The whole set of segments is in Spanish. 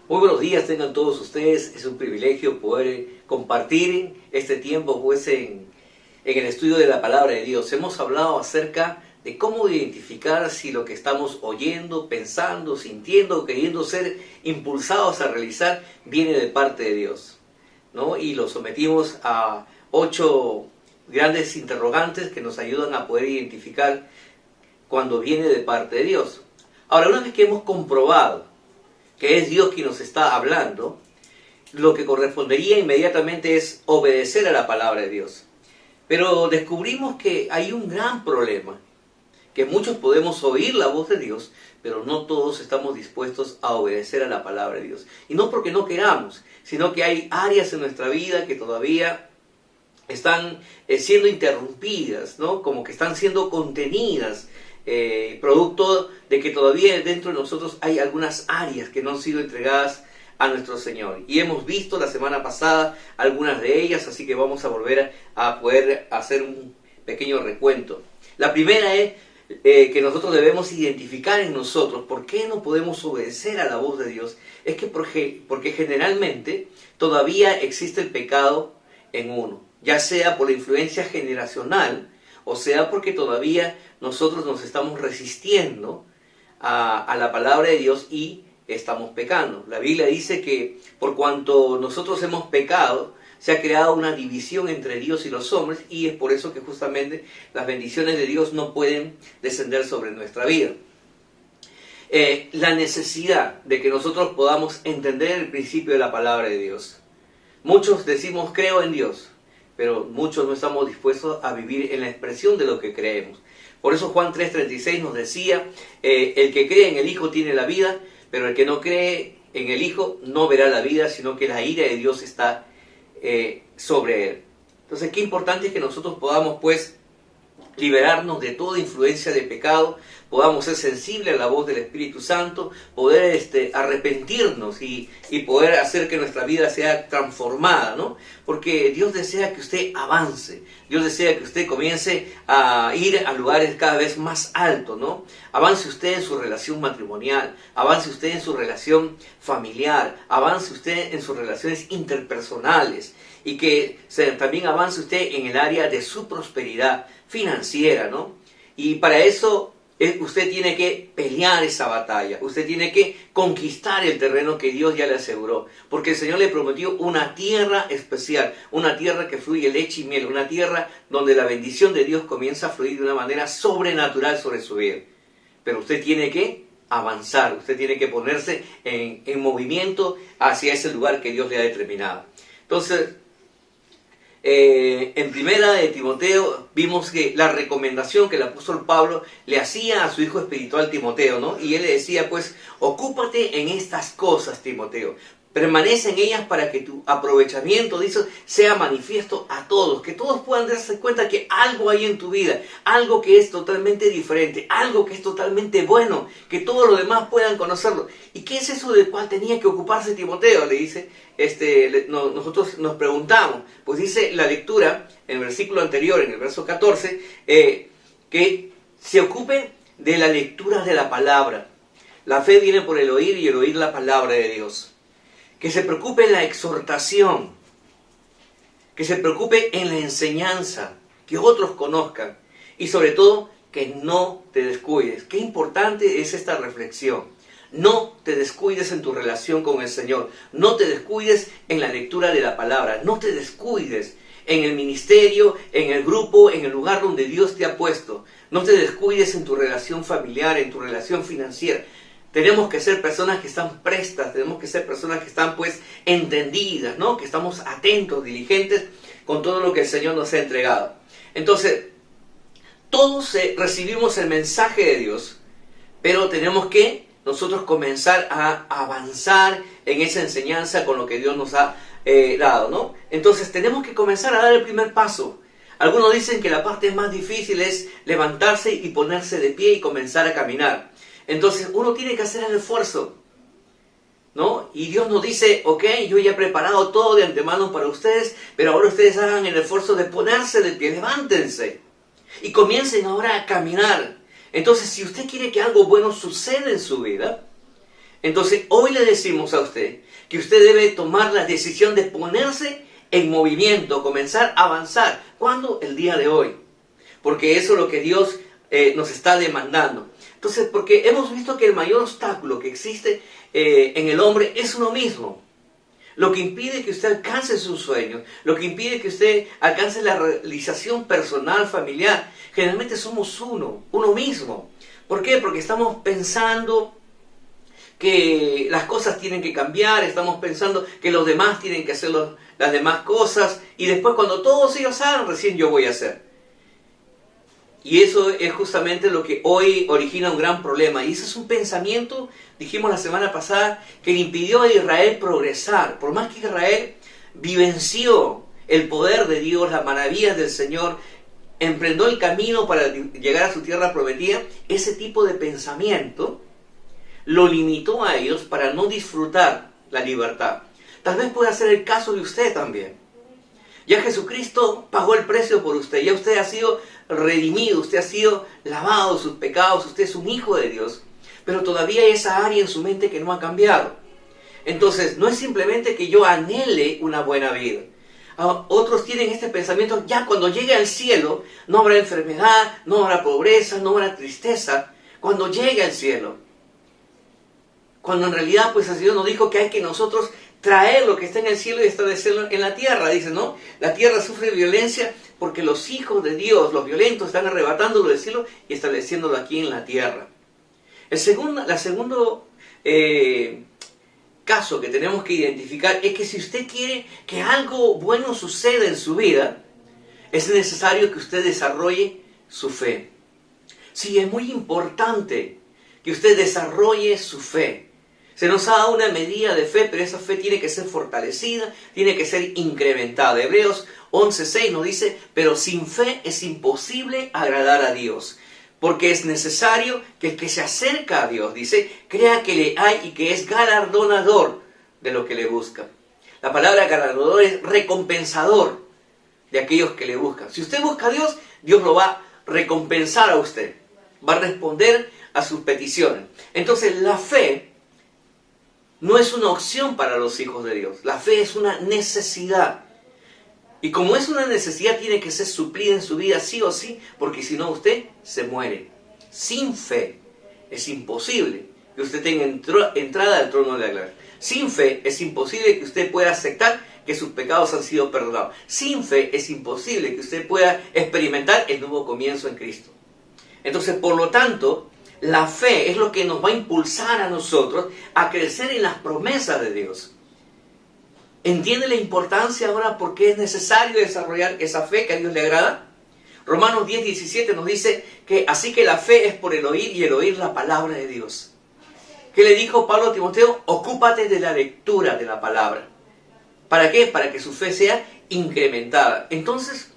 Muy buenos días tengan todos ustedes. Es un privilegio poder compartir este tiempo pues en el estudio de la palabra de Dios. Hemos hablado acerca de cómo identificar si lo que estamos oyendo, pensando, sintiendo, queriendo ser impulsados a realizar viene de parte de Dios, ¿no? Y lo sometimos a 8 grandes interrogantes que nos ayudan a poder identificar cuando viene de parte de Dios. Ahora, una vez que hemos comprobado que es Dios quien nos está hablando, lo que correspondería inmediatamente es obedecer a la palabra de Dios. Pero descubrimos que hay un gran problema, que muchos podemos oír la voz de Dios, pero no todos estamos dispuestos a obedecer a la palabra de Dios. Y no porque no queramos, sino que hay áreas en nuestra vida que todavía están siendo interrumpidas, ¿no? Como que están siendo contenidas, producto de que todavía dentro de nosotros hay algunas áreas que no han sido entregadas a nuestro Señor. Y hemos visto la semana pasada algunas de ellas, así que vamos a volver a poder hacer un pequeño recuento. La primera es que nosotros debemos identificar en nosotros por qué no podemos obedecer a la voz de Dios. Es que porque generalmente todavía existe el pecado en uno, ya sea por la influencia generacional, o sea porque todavía nosotros nos estamos resistiendo a la palabra de Dios y estamos pecando. La Biblia dice que por cuanto nosotros hemos pecado, se ha creado una división entre Dios y los hombres, y es por eso que justamente las bendiciones de Dios no pueden descender sobre nuestra vida. La necesidad de que nosotros podamos entender el principio de la palabra de Dios. Muchos decimos creo en Dios, pero muchos no estamos dispuestos a vivir en la expresión de lo que creemos. Por eso Juan 3:36 nos decía, el que cree en el Hijo tiene la vida, pero el que no cree en el Hijo no verá la vida, sino que la ira de Dios está sobre él. Entonces, qué importante es que nosotros podamos pues liberarnos de toda influencia de pecado, podamos ser sensibles a la voz del Espíritu Santo, poder arrepentirnos y poder hacer que nuestra vida sea transformada, ¿no? Porque Dios desea que usted avance, Dios desea que usted comience a ir a lugares cada vez más altos, ¿no? Avance usted en su relación matrimonial, avance usted en su relación familiar, avance usted en sus relaciones interpersonales, y que también avance usted en el área de su prosperidad financiera, ¿no? Y para eso usted tiene que pelear esa batalla, usted tiene que conquistar el terreno que Dios ya le aseguró, porque el Señor le prometió una tierra especial, una tierra que fluye leche y miel, una tierra donde la bendición de Dios comienza a fluir de una manera sobrenatural sobre su vida. Pero usted tiene que avanzar, usted tiene que ponerse en movimiento hacia ese lugar que Dios le ha determinado. Entonces, en primera de Timoteo vimos que la recomendación que el apóstol Pablo le hacía a su hijo espiritual Timoteo, ¿no? Y él le decía pues, ocúpate en estas cosas, Timoteo, permanece en ellas para que tu aprovechamiento, dice, sea manifiesto a todos, que todos puedan darse cuenta que algo hay en tu vida, algo que es totalmente diferente, algo que es totalmente bueno, que todos los demás puedan conocerlo. ¿Y qué es eso del cual tenía que ocuparse Timoteo? Le dice, nosotros nos preguntamos, pues dice la lectura en el versículo anterior, en el verso 14, que se ocupe de la lectura de la palabra. La fe viene por el oír y el oír la palabra de Dios. Que se preocupe en la exhortación, que se preocupe en la enseñanza, que otros conozcan, y sobre todo que no te descuides. Qué importante es esta reflexión. No te descuides en tu relación con el Señor, no te descuides en la lectura de la palabra, no te descuides en el ministerio, en el grupo, en el lugar donde Dios te ha puesto. No te descuides en tu relación familiar, en tu relación financiera. Tenemos que ser personas que están prestas, tenemos que ser personas que están pues entendidas, ¿no? Que estamos atentos, diligentes con todo lo que el Señor nos ha entregado. Entonces, todos recibimos el mensaje de Dios, pero tenemos que nosotros comenzar a avanzar en esa enseñanza con lo que Dios nos ha dado, ¿no? Entonces tenemos que comenzar a dar el primer paso. Algunos dicen que la parte más difícil es levantarse y ponerse de pie y comenzar a caminar. Entonces uno tiene que hacer el esfuerzo, ¿no? Y Dios nos dice, ok, yo ya he preparado todo de antemano para ustedes, pero ahora ustedes hagan el esfuerzo de ponerse de pie, levántense y comiencen ahora a caminar. Entonces, si usted quiere que algo bueno suceda en su vida, Entonces hoy le decimos a usted que usted debe tomar la decisión de ponerse en movimiento, comenzar a avanzar. ¿Cuándo? El día de hoy. Porque eso es lo que Dios nos está demandando. Entonces, porque hemos visto que el mayor obstáculo que existe en el hombre es uno mismo. Lo que impide que usted alcance sus sueños, lo que impide que usted alcance la realización personal, familiar, generalmente somos uno mismo. ¿Por qué? Porque estamos pensando que las cosas tienen que cambiar, estamos pensando que los demás tienen que hacer las demás cosas, y después cuando todos ellos hagan, recién yo voy a hacer. Y eso es justamente lo que hoy origina un gran problema. Y ese es un pensamiento, dijimos la semana pasada, que le impidió a Israel progresar. Por más que Israel vivenció el poder de Dios, las maravillas del Señor, emprendió el camino para llegar a su tierra prometida, ese tipo de pensamiento lo limitó a ellos para no disfrutar la libertad. Tal vez pueda ser el caso de usted también. Ya Jesucristo pagó el precio por usted, ya usted ha sido redimido, usted ha sido lavado de sus pecados, usted es un hijo de Dios, pero todavía hay esa área en su mente que no ha cambiado. Entonces, no es simplemente que yo anhele una buena vida. Otros tienen este pensamiento, ya cuando llegue al cielo, no habrá enfermedad, no habrá pobreza, no habrá tristeza, cuando llegue al cielo. Cuando en realidad, pues el Señor nos dijo que hay que nosotros traer lo que está en el cielo y establecerlo en la tierra. Dice, ¿no? La tierra sufre violencia porque los hijos de Dios, los violentos, están arrebatándolo del cielo y estableciéndolo aquí en la tierra. La segundo caso que tenemos que identificar es que si usted quiere que algo bueno suceda en su vida, es necesario que usted desarrolle su fe. Sí, es muy importante que usted desarrolle su fe. Se nos ha dado una medida de fe, pero esa fe tiene que ser fortalecida, tiene que ser incrementada. Hebreos 11:6 nos dice, pero sin fe es imposible agradar a Dios, porque es necesario que el que se acerca a Dios, dice, crea que le hay y que es galardonador de lo que le busca. La palabra galardonador es recompensador de aquellos que le buscan. Si usted busca a Dios, Dios lo va a recompensar a usted, va a responder a sus peticiones. Entonces la fe no es una opción para los hijos de Dios. La fe es una necesidad. Y como es una necesidad, tiene que ser suplida en su vida sí o sí, porque si no usted se muere. Sin fe es imposible que usted tenga entrada al trono de la gloria. Sin fe es imposible que usted pueda aceptar que sus pecados han sido perdonados. Sin fe es imposible que usted pueda experimentar el nuevo comienzo en Cristo. Entonces, por lo tanto, la fe es lo que nos va a impulsar a nosotros a crecer en las promesas de Dios. ¿Entiende la importancia ahora por qué es necesario desarrollar esa fe que a Dios le agrada? Romanos 10:17 nos dice que así que la fe es por el oír y el oír la palabra de Dios. ¿Qué le dijo Pablo a Timoteo? Ocúpate de la lectura de la palabra. ¿Para qué? Para que su fe sea incrementada. Entonces,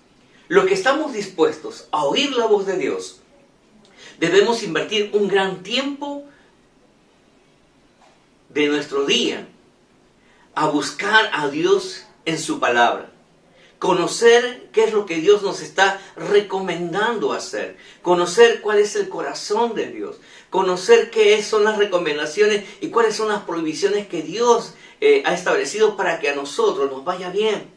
los que estamos dispuestos a oír la voz de Dios, debemos invertir un gran tiempo de nuestro día a buscar a Dios en su palabra. Conocer qué es lo que Dios nos está recomendando hacer. Conocer cuál es el corazón de Dios. Conocer qué son las recomendaciones y cuáles son las prohibiciones que Dios ha establecido para que a nosotros nos vaya bien.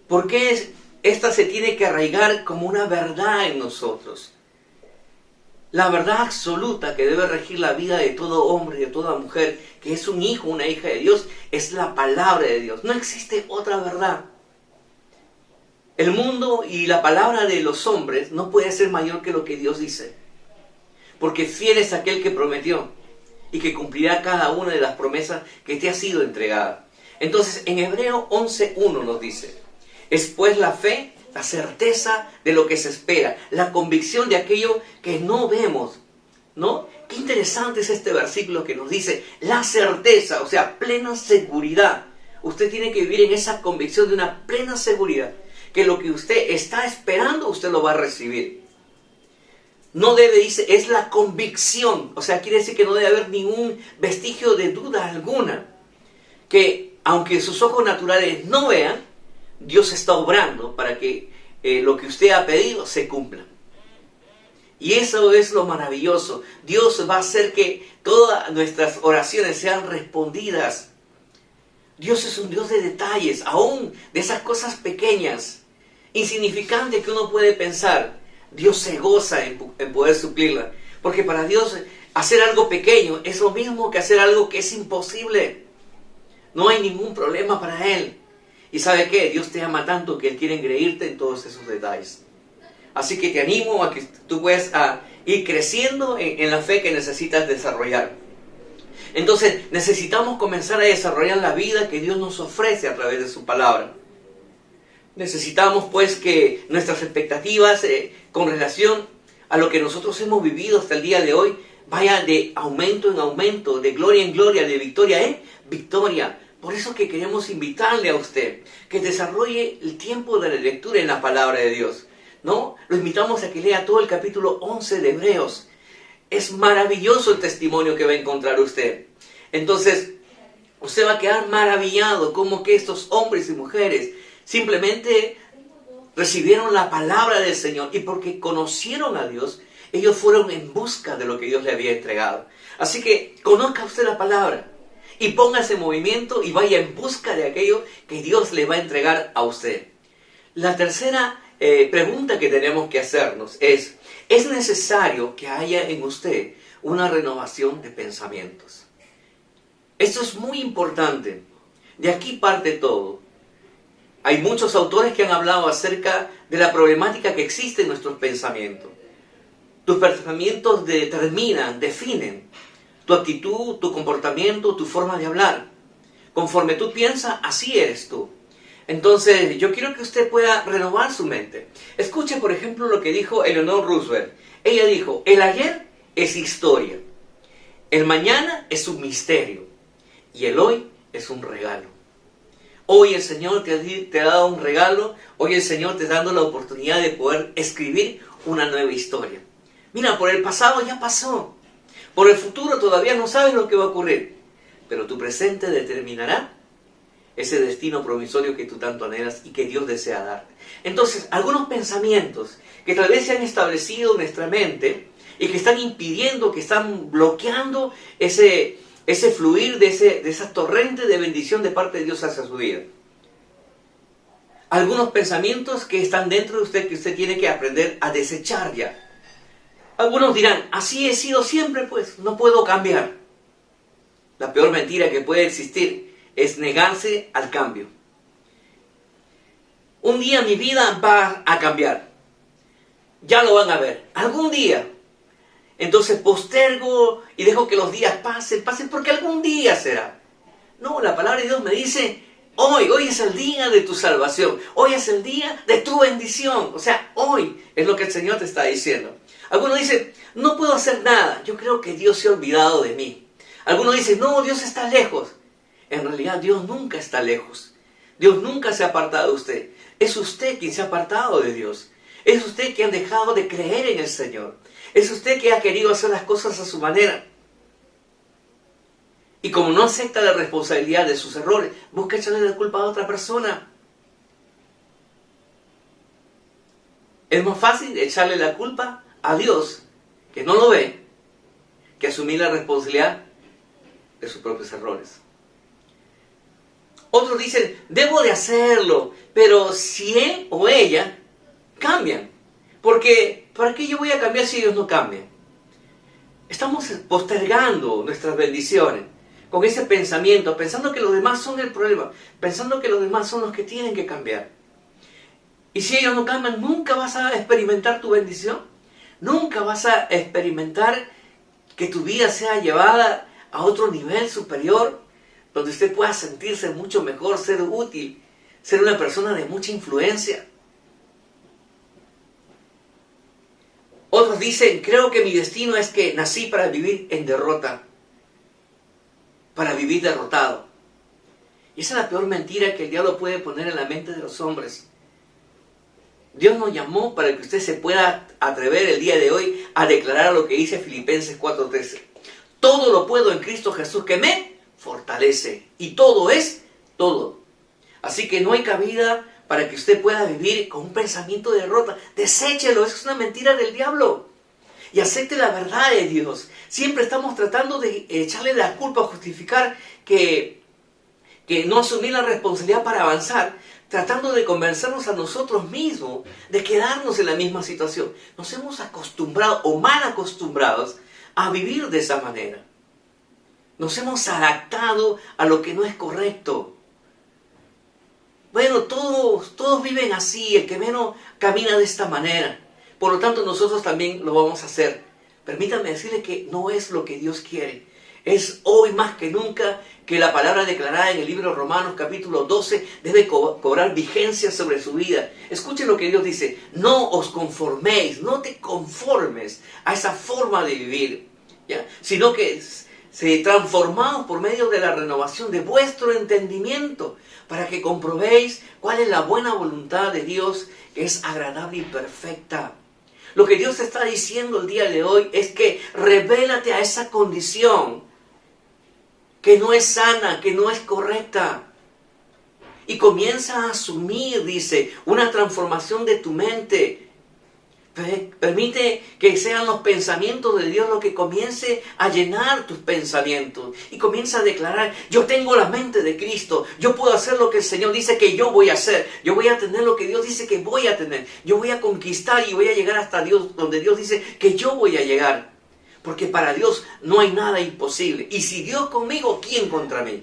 ¿Por qué esta se tiene que arraigar como una verdad en nosotros? La verdad absoluta que debe regir la vida de todo hombre y de toda mujer, que es un hijo, una hija de Dios, es la palabra de Dios. No existe otra verdad. El mundo y la palabra de los hombres no puede ser mayor que lo que Dios dice. Porque fiel es aquel que prometió y que cumplirá cada una de las promesas que te ha sido entregada. Entonces, en Hebreo 11:1 nos dice, es pues la fe, la certeza de lo que se espera, la convicción de aquello que no vemos, ¿no? Qué interesante es este versículo que nos dice la certeza, o sea, plena seguridad. Usted tiene que vivir en esa convicción de una plena seguridad, que lo que usted está esperando, usted lo va a recibir. No debe, dice, es la convicción, o sea, quiere decir que no debe haber ningún vestigio de duda alguna, que aunque sus ojos naturales no vean, Dios está obrando para que lo que usted ha pedido se cumpla. Y eso es lo maravilloso. Dios va a hacer que todas nuestras oraciones sean respondidas. Dios es un Dios de detalles, aún de esas cosas pequeñas, insignificantes que uno puede pensar. Dios se goza en poder suplirla. Porque para Dios hacer algo pequeño es lo mismo que hacer algo que es imposible. No hay ningún problema para Él. Y ¿sabe qué? Dios te ama tanto que Él quiere engreírte en todos esos detalles. Así que te animo a que tú puedas ir creciendo en la fe que necesitas desarrollar. Entonces necesitamos comenzar a desarrollar la vida que Dios nos ofrece a través de su palabra. Necesitamos pues que nuestras expectativas con relación a lo que nosotros hemos vivido hasta el día de hoy vaya de aumento en aumento, de gloria en gloria, de victoria en victoria. Por eso que queremos invitarle a usted que desarrolle el tiempo de la lectura en la palabra de Dios. ¿No? Lo invitamos a que lea todo el capítulo 11 de Hebreos. Es maravilloso el testimonio que va a encontrar usted. Entonces, usted va a quedar maravillado como que estos hombres y mujeres simplemente recibieron la palabra del Señor y porque conocieron a Dios, ellos fueron en busca de lo que Dios le había entregado. Así que conozca usted la palabra y póngase en movimiento y vaya en busca de aquello que Dios le va a entregar a usted. La tercera pregunta que tenemos que hacernos ¿es necesario que haya en usted una renovación de pensamientos? Esto es muy importante. De aquí parte todo. Hay muchos autores que han hablado acerca de la problemática que existe en nuestros pensamientos. Tus pensamientos determinan, definen tu actitud, tu comportamiento, tu forma de hablar. Conforme tú piensas, así eres tú. Entonces, yo quiero que usted pueda renovar su mente. Escuche, por ejemplo, lo que dijo Eleanor Roosevelt. Ella dijo, el ayer es historia, el mañana es un misterio y el hoy es un regalo. Hoy el Señor te ha dado un regalo, hoy el Señor te está dando la oportunidad de poder escribir una nueva historia. Mira, por el pasado ya pasó, por el futuro todavía no sabes lo que va a ocurrir, pero tu presente determinará ese destino provisorio que tú tanto anhelas y que Dios desea darte. Entonces, algunos pensamientos que tal vez se han establecido en nuestra mente y que están impidiendo, que están bloqueando ese fluir de esa torrente de bendición de parte de Dios hacia su vida. Algunos pensamientos que están dentro de usted que usted tiene que aprender a desechar ya. Algunos dirán, así he sido siempre, pues no puedo cambiar. La peor mentira que puede existir es negarse al cambio. Un día mi vida va a cambiar. Ya lo van a ver. Algún día. Entonces postergo y dejo que los días pasen porque algún día será. No, la palabra de Dios me dice, hoy es el día de tu salvación. Hoy es el día de tu bendición. O sea, hoy es lo que el Señor te está diciendo. Algunos dicen, no puedo hacer nada. Yo creo que Dios se ha olvidado de mí. Algunos dicen, no, Dios está lejos. En realidad Dios nunca está lejos. Dios nunca se ha apartado de usted. Es usted quien se ha apartado de Dios. Es usted quien ha dejado de creer en el Señor. Es usted que ha querido hacer las cosas a su manera. Y como no acepta la responsabilidad de sus errores, busca echarle la culpa a otra persona. Es más fácil echarle la culpa a Dios, que no lo ve, que asumir la responsabilidad de sus propios errores. Otros dicen, debo de hacerlo, pero si él o ella cambian. Porque, ¿para qué yo voy a cambiar si ellos no cambian? Estamos postergando nuestras bendiciones con ese pensamiento, pensando que los demás son el problema, pensando que los demás son los que tienen que cambiar. Y si ellos no cambian, nunca vas a experimentar tu bendición. Nunca vas a experimentar que tu vida sea llevada a otro nivel superior, donde usted pueda sentirse mucho mejor, ser útil, ser una persona de mucha influencia. Otros dicen, creo que mi destino es que nací para vivir en derrota, para vivir derrotado. Y esa es la peor mentira que el diablo puede poner en la mente de los hombres. Dios nos llamó para que usted se pueda atrever el día de hoy a declarar lo que dice Filipenses 4:13. Todo lo puedo en Cristo Jesús que me fortalece. Y todo es todo. Así que no hay cabida para que usted pueda vivir con un pensamiento de derrota. Deséchelo, eso es una mentira del diablo. y acepte la verdad de Dios. Siempre estamos tratando de echarle la culpa, justificar que no asumir la responsabilidad para avanzar, tratando de convencernos a nosotros mismos de quedarnos en la misma situación. Nos hemos acostumbrado o mal acostumbrados a vivir de esa manera. Nos hemos adaptado a lo que no es correcto. Bueno, todos viven así, el que menos camina de esta manera. Por lo tanto, nosotros también lo vamos a hacer. Permítanme decirle que no es lo que Dios quiere. Es hoy más que nunca que la palabra declarada en el libro de Romanos capítulo 12 debe cobrar vigencia sobre su vida. Escuchen lo que Dios dice. No os conforméis, no te conformes a esa forma de vivir, ¿ya? Sino que se transformados por medio de la renovación de vuestro entendimiento, para que comprobéis cuál es la buena voluntad de Dios, que es agradable y perfecta. Lo que Dios está diciendo el día de hoy es que revélate a esa condición que no es sana, que no es correcta. Y comienza a asumir, dice, una transformación de tu mente. Permite que sean los pensamientos de Dios lo que comience a llenar tus pensamientos. Y comienza a declarar, yo tengo la mente de Cristo. Yo puedo hacer lo que el Señor dice que yo voy a hacer. Yo voy a tener lo que Dios dice que voy a tener. Yo voy a conquistar y voy a llegar hasta Dios, donde Dios dice que yo voy a llegar. Porque para Dios no hay nada imposible. Y si Dios conmigo, ¿quién contra mí?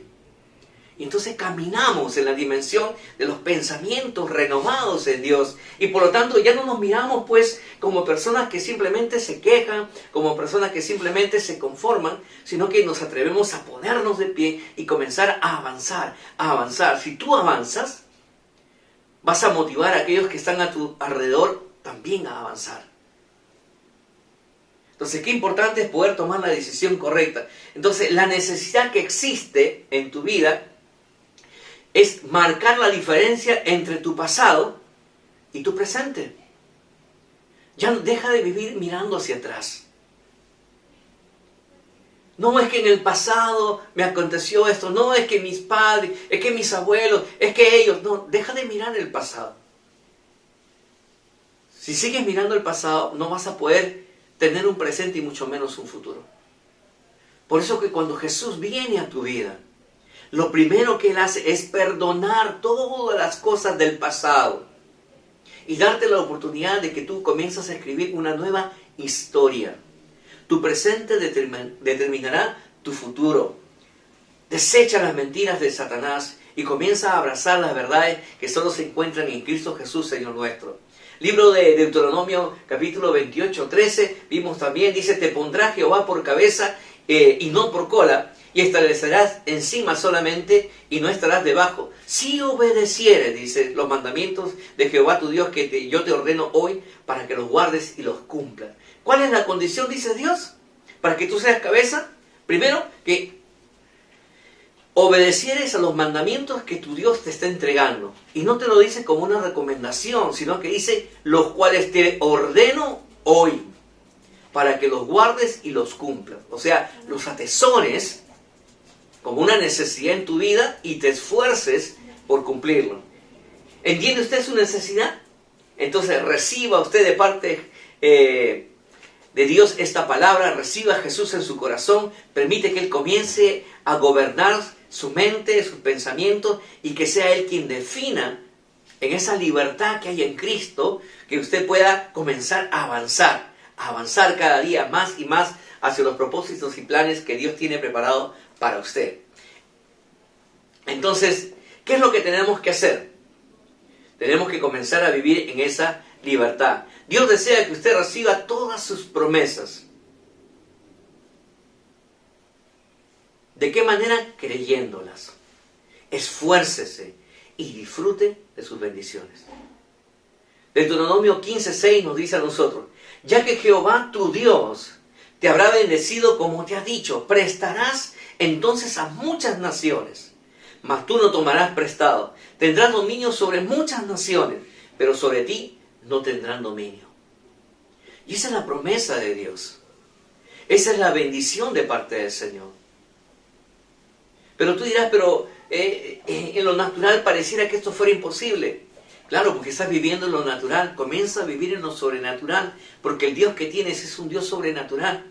Y entonces caminamos en la dimensión de los pensamientos renovados en Dios. Y por lo tanto ya no nos miramos pues como personas que simplemente se quejan, como personas que simplemente se conforman, sino que nos atrevemos a ponernos de pie y comenzar a avanzar, a avanzar. Si tú avanzas, vas a motivar a aquellos que están a tu alrededor también a avanzar. Entonces, qué importante es poder tomar la decisión correcta. Entonces, la necesidad que existe en tu vida es marcar la diferencia entre tu pasado y tu presente. Ya deja de vivir mirando hacia atrás. No es que en el pasado me aconteció esto, no es que mis padres, es que mis abuelos, es que ellos. No, deja de mirar el pasado. Si sigues mirando el pasado, no vas a poder tener un presente y mucho menos un futuro. Por eso que cuando Jesús viene a tu vida, lo primero que Él hace es perdonar todas las cosas del pasado y darte la oportunidad de que tú comiences a escribir una nueva historia. Tu presente determinará tu futuro. Desecha las mentiras de Satanás y comienza a abrazar las verdades que solo se encuentran en Cristo Jesús, Señor nuestro. Libro de Deuteronomio, capítulo 28, 13, vimos también, dice, te pondrá Jehová por cabeza y no por cola, y establecerás encima solamente y no estarás debajo. Si obedecieres, dice, los mandamientos de Jehová tu Dios que yo te ordeno hoy para que los guardes y los cumplas. ¿Cuál es la condición, dice Dios, para que tú seas cabeza? Primero, que obedecieres a los mandamientos que tu Dios te está entregando. Y no te lo dice como una recomendación, sino que dice, los cuales te ordeno hoy, para que los guardes y los cumplas. O sea, los atesores como una necesidad en tu vida y te esfuerces por cumplirlo. ¿Entiende usted su necesidad? Entonces reciba usted de parte de Dios esta palabra, reciba a Jesús en su corazón, permite que Él comience a gobernar su mente, sus pensamientos, y que sea Él quien defina en esa libertad que hay en Cristo, que usted pueda comenzar a avanzar cada día más y más hacia los propósitos y planes que Dios tiene preparado para usted. Entonces, ¿qué es lo que tenemos que hacer? Tenemos que comenzar a vivir en esa libertad. Dios desea que usted reciba todas sus promesas. ¿De qué manera? Creyéndolas. Esfuércese y disfrute de sus bendiciones. Deuteronomio 15:6 nos dice a nosotros, ya que Jehová tu Dios te habrá bendecido como te ha dicho, prestarás entonces a muchas naciones, mas tú no tomarás prestado. Tendrás dominio sobre muchas naciones, pero sobre ti no tendrán dominio. Y esa es la promesa de Dios. Esa es la bendición de parte del Señor. Pero tú dirás, pero en lo natural pareciera que esto fuera imposible. Claro, porque estás viviendo en lo natural. Comienza a vivir en lo sobrenatural, porque el Dios que tienes es un Dios sobrenatural.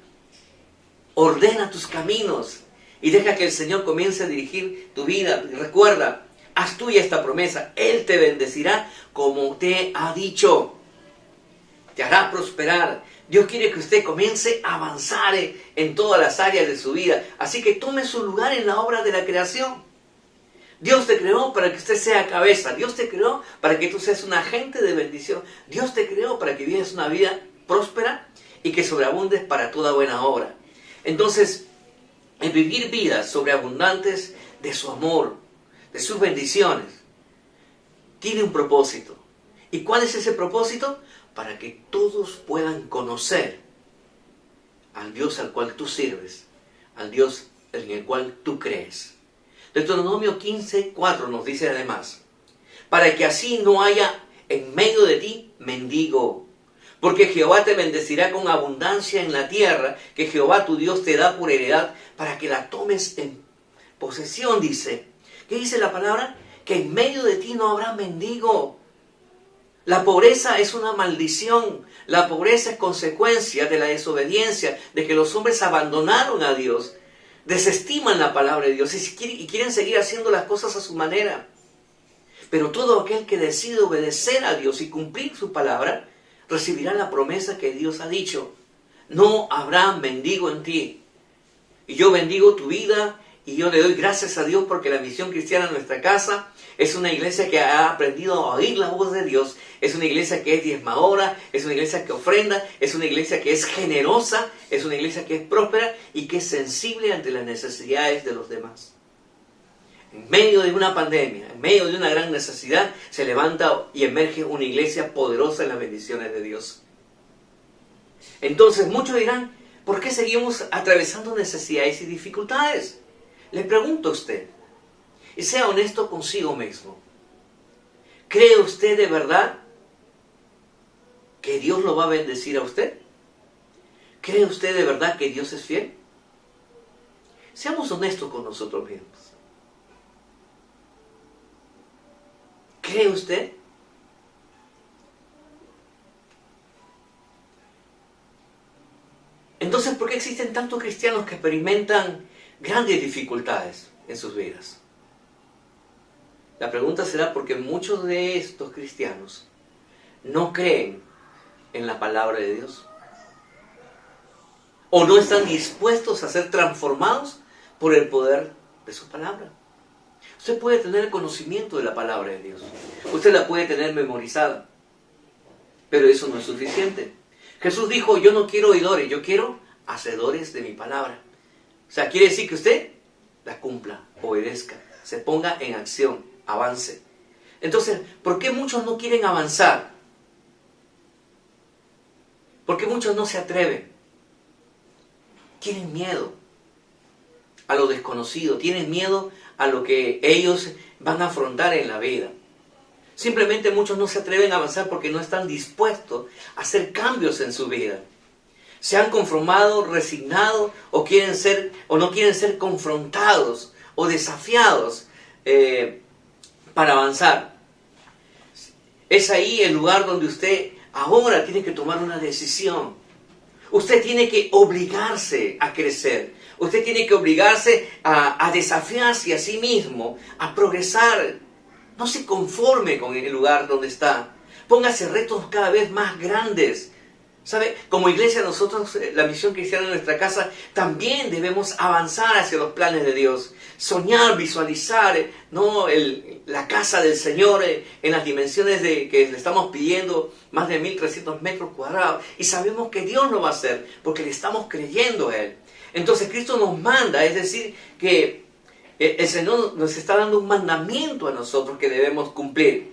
Ordena tus caminos y deja que el Señor comience a dirigir tu vida. Y recuerda, haz tuya esta promesa. Él te bendecirá como te ha dicho. Te hará prosperar. Dios quiere que usted comience a avanzar en todas las áreas de su vida. Así que tome su lugar en la obra de la creación. Dios te creó para que usted sea cabeza. Dios te creó para que tú seas un agente de bendición. Dios te creó para que vivas una vida próspera y que sobreabundes para toda buena obra. Entonces, el vivir vidas sobreabundantes de su amor, de sus bendiciones, tiene un propósito. ¿Y cuál es ese propósito? Para que todos puedan conocer al Dios al cual tú sirves, al Dios en el cual tú crees. Deuteronomio 15:4 nos dice además, para que así no haya en medio de ti mendigo, porque Jehová te bendecirá con abundancia en la tierra que Jehová tu Dios te da por heredad, para que la tomes en posesión, dice. ¿Qué dice la palabra? Que en medio de ti no habrá mendigo. La pobreza es una maldición. La pobreza es consecuencia de la desobediencia, de que los hombres abandonaron a Dios, desestiman la palabra de Dios y quieren seguir haciendo las cosas a su manera. Pero todo aquel que decide obedecer a Dios y cumplir su palabra, recibirá la promesa que Dios ha dicho. No habrá mendigo en ti. Y yo bendigo tu vida y yo le doy gracias a Dios porque la Misión Cristiana en nuestra casa es una iglesia que ha aprendido a oír la voz de Dios. Es una iglesia que es diezmadora, es una iglesia que ofrenda, es una iglesia que es generosa, es una iglesia que es próspera y que es sensible ante las necesidades de los demás. En medio de una pandemia, en medio de una gran necesidad, se levanta y emerge una iglesia poderosa en las bendiciones de Dios. Entonces muchos dirán, ¿por qué seguimos atravesando necesidades y dificultades? Le pregunto a usted, y sea honesto consigo mismo. ¿Cree usted de verdad que Dios lo va a bendecir a usted? ¿Cree usted de verdad que Dios es fiel? Seamos honestos con nosotros mismos. ¿Cree usted? Entonces, ¿por qué existen tantos cristianos que experimentan grandes dificultades en sus vidas? La pregunta será porque muchos de estos cristianos no creen en la palabra de Dios. O no están dispuestos a ser transformados por el poder de su palabra. Usted puede tener el conocimiento de la palabra de Dios. Usted la puede tener memorizada. Pero eso no es suficiente. Jesús dijo, yo no quiero oidores, yo quiero hacedores de mi palabra. O sea, quiere decir que usted la cumpla, obedezca, se ponga en acción, avance. Entonces, ¿por qué muchos no quieren avanzar? ¿Por qué muchos no se atreven? Tienen miedo a lo desconocido, tienen miedo a lo que ellos van a afrontar en la vida. Simplemente muchos no se atreven a avanzar porque no están dispuestos a hacer cambios en su vida. Se han conformado, resignado o no quieren ser confrontados o desafiados para avanzar. Es ahí el lugar donde usted ahora tiene que tomar una decisión. Usted tiene que obligarse a crecer. Usted tiene que obligarse a desafiarse a sí mismo, a progresar. No se conforme con el lugar donde está. Póngase retos cada vez más grandes. ¿Sabe? Como iglesia nosotros, la Misión Cristiana en nuestra casa, también debemos avanzar hacia los planes de Dios. Soñar, visualizar, ¿no? La casa del Señor en las dimensiones que le estamos pidiendo, más de 1.300 metros cuadrados. Y sabemos que Dios lo va a hacer, porque le estamos creyendo a Él. Entonces Cristo nos manda, es decir, que el Señor nos está dando un mandamiento a nosotros que debemos cumplir.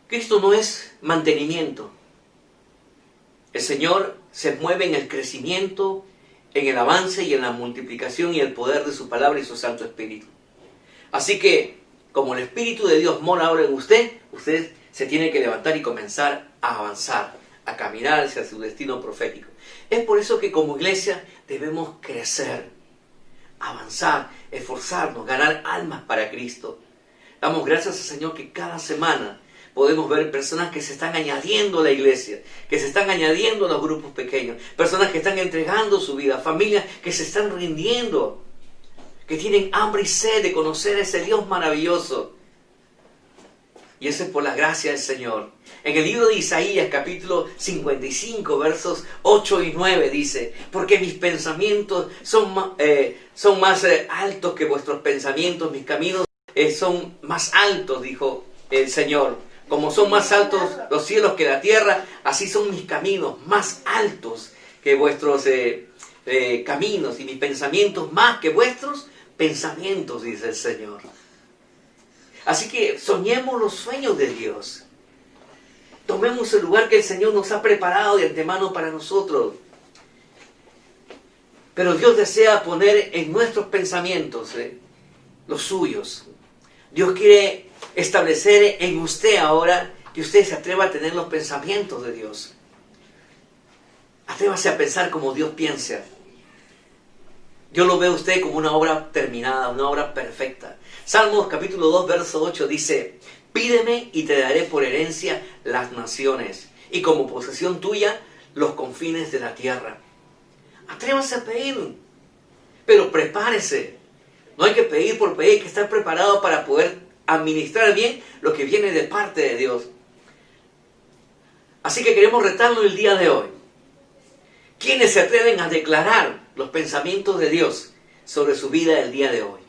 Cristo no es mantenimiento. El Señor se mueve en el crecimiento, en el avance y en la multiplicación y el poder de su palabra y su Santo Espíritu. Así que, como el Espíritu de Dios mora ahora en usted se tiene que levantar y comenzar a avanzar, a caminar hacia su destino profético. Es por eso que como iglesia debemos crecer, avanzar, esforzarnos, ganar almas para Cristo. Damos gracias al Señor que cada semana podemos ver personas que se están añadiendo a la iglesia, que se están añadiendo a los grupos pequeños, personas que están entregando su vida, familias que se están rindiendo, que tienen hambre y sed de conocer a ese Dios maravilloso. Y eso es por la gracia del Señor. En el libro de Isaías, capítulo 55, versos 8 y 9, dice: porque mis pensamientos son más altos que vuestros pensamientos, mis caminos son más altos, dijo el Señor. Como son más altos los cielos que la tierra, así son mis caminos más altos que vuestros caminos, y mis pensamientos más que vuestros pensamientos, dice el Señor. Así que soñemos los sueños de Dios. Tomemos el lugar que el Señor nos ha preparado de antemano para nosotros. Pero Dios desea poner en nuestros pensamientos los suyos. Dios quiere establecer en usted ahora que usted se atreva a tener los pensamientos de Dios. Atrévase a pensar como Dios piensa. Yo lo veo a usted como una obra terminada, una obra perfecta. Salmos capítulo 2, verso 8 dice: pídeme y te daré por herencia las naciones, y como posesión tuya los confines de la tierra. Atrévase a pedir, pero prepárese. No hay que pedir por pedir, hay que estar preparado para poder administrar bien lo que viene de parte de Dios. Así que queremos retarlo el día de hoy. ¿Quiénes se atreven a declarar los pensamientos de Dios sobre su vida el día de hoy?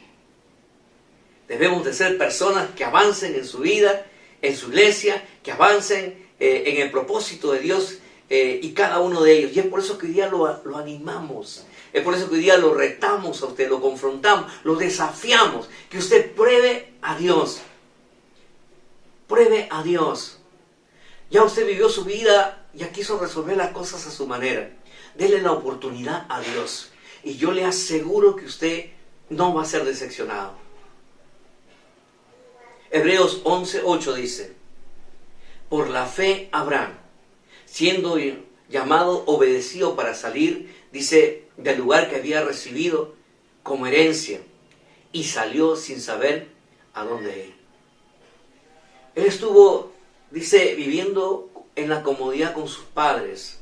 Debemos de ser personas que avancen en su vida, en su iglesia, que avancen en el propósito de Dios y cada uno de ellos. Y es por eso que hoy día lo animamos. Es por eso que hoy día lo retamos a usted, lo confrontamos, lo desafiamos. Que usted pruebe a Dios. Pruebe a Dios. Ya usted vivió su vida, ya quiso resolver las cosas a su manera. Dele la oportunidad a Dios. Y yo le aseguro que usted no va a ser decepcionado. Hebreos 11:8 dice: por la fe Abraham, siendo llamado, obedeció para salir, dice, del lugar que había recibido como herencia, y salió sin saber a dónde ir. Él estuvo, dice, viviendo en la comodidad con sus padres,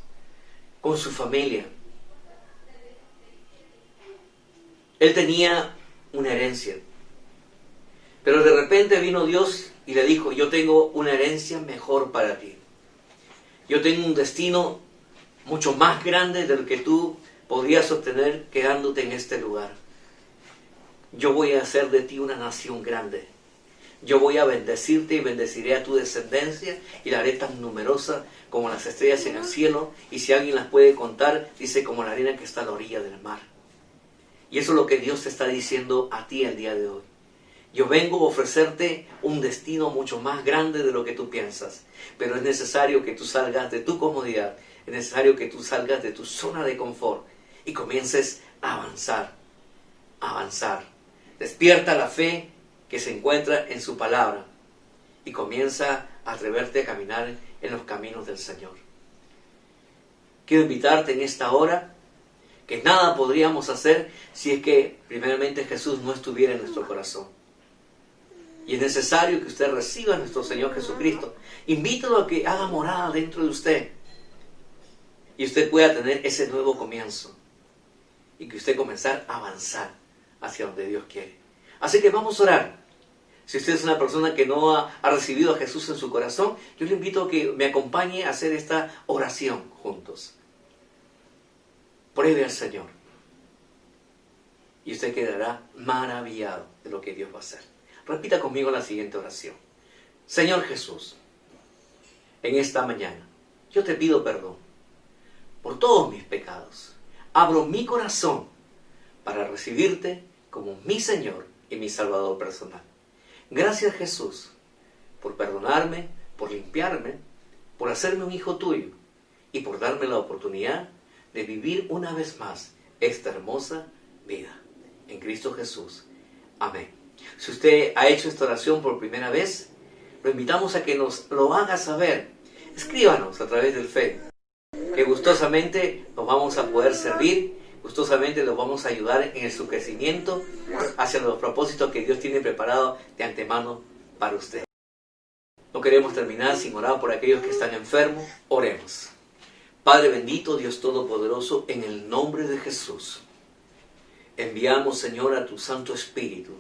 con su familia. Él tenía una herencia. Pero de repente vino Dios y le dijo: yo tengo una herencia mejor para ti. Yo tengo un destino mucho más grande del que tú podrías obtener quedándote en este lugar. Yo voy a hacer de ti una nación grande. Yo voy a bendecirte y bendeciré a tu descendencia y la haré tan numerosa como las estrellas en el cielo. Y si alguien las puede contar, dice, como la arena que está a la orilla del mar. Y eso es lo que Dios te está diciendo a ti el día de hoy. Yo vengo a ofrecerte un destino mucho más grande de lo que tú piensas. Pero es necesario que tú salgas de tu comodidad. Es necesario que tú salgas de tu zona de confort y comiences a avanzar. A avanzar. Despierta la fe que se encuentra en su palabra y comienza a atreverte a caminar en los caminos del Señor. Quiero invitarte en esta hora que nada podríamos hacer si es que primeramente Jesús no estuviera en nuestro corazón. Y es necesario que usted reciba a nuestro Señor Jesucristo. Invítalo a que haga morada dentro de usted. Y usted pueda tener ese nuevo comienzo. Y que usted comenzar a avanzar hacia donde Dios quiere. Así que vamos a orar. Si usted es una persona que no ha recibido a Jesús en su corazón, yo le invito a que me acompañe a hacer esta oración juntos. Pruebe al Señor. Y usted quedará maravillado de lo que Dios va a hacer. Repita conmigo la siguiente oración. Señor Jesús, en esta mañana yo te pido perdón por todos mis pecados. Abro mi corazón para recibirte como mi Señor y mi Salvador personal. Gracias, Jesús, por perdonarme, por limpiarme, por hacerme un hijo tuyo y por darme la oportunidad de vivir una vez más esta hermosa vida. En Cristo Jesús. Amén. Si usted ha hecho esta oración por primera vez, lo invitamos a que nos lo haga saber. Escríbanos a través del Facebook, que gustosamente nos vamos a poder servir, gustosamente los vamos a ayudar en su crecimiento hacia los propósitos que Dios tiene preparado de antemano para usted. No queremos terminar sin orar por aquellos que están enfermos. Oremos. Padre bendito, Dios Todopoderoso, en el nombre de Jesús, enviamos, Señor, a tu Santo Espíritu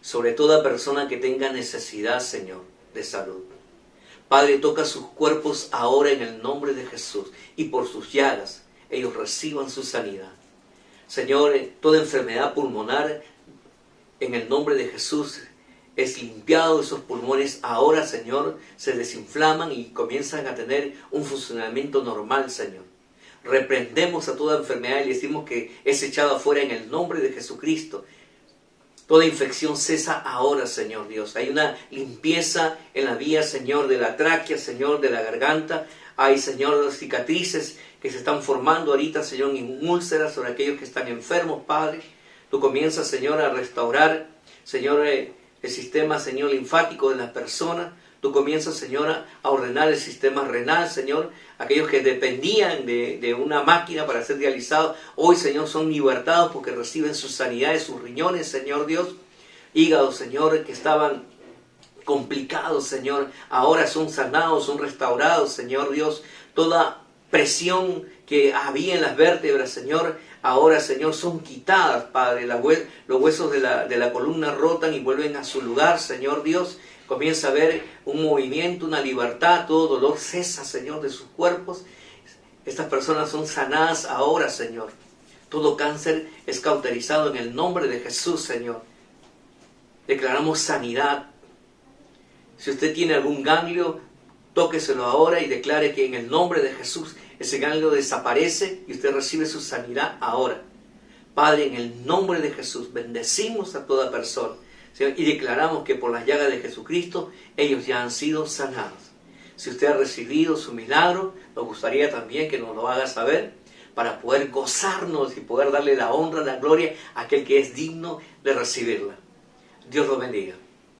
sobre toda persona que tenga necesidad, Señor, de salud. Padre, toca sus cuerpos ahora en el nombre de Jesús y por sus llagas ellos reciban su sanidad. Señor, toda enfermedad pulmonar en el nombre de Jesús es limpiado, esos pulmones ahora, Señor, se desinflaman y comienzan a tener un funcionamiento normal, Señor. Reprendemos a toda enfermedad y decimos que es echado afuera en el nombre de Jesucristo. Toda infección cesa ahora, Señor Dios. Hay una limpieza en la vía, Señor, de la tráquea, Señor, de la garganta. Hay, Señor, cicatrices que se están formando ahorita, Señor, en úlceras sobre aquellos que están enfermos, Padre. Tú comienzas, Señor, a restaurar, Señor, el sistema, Señor, linfático de las personas. Tú comienzas, Señor, a ordenar el sistema renal, Señor. Aquellos que dependían de una máquina para ser dializados, hoy, Señor, son libertados porque reciben su sanidad de sus riñones, Señor Dios. Hígados, Señor, que estaban complicados, Señor, ahora son sanados, son restaurados, Señor Dios. Toda presión que había en las vértebras, Señor, ahora, Señor, son quitadas, Padre. Los huesos de la columna rotan y vuelven a su lugar, Señor Dios. Comienza a haber un movimiento, una libertad, todo dolor cesa, Señor, de sus cuerpos. Estas personas son sanadas ahora, Señor. Todo cáncer es cauterizado en el nombre de Jesús, Señor. Declaramos sanidad. Si usted tiene algún ganglio, tóqueselo ahora y declare que en el nombre de Jesús ese ganglio desaparece y usted recibe su sanidad ahora. Padre, en el nombre de Jesús, bendecimos a toda persona, Señor, y declaramos que por las llagas de Jesucristo ellos ya han sido sanados. Si usted ha recibido su milagro, nos gustaría también que nos lo haga saber para poder gozarnos y poder darle la honra, la gloria a aquel que es digno de recibirla. Dios los bendiga.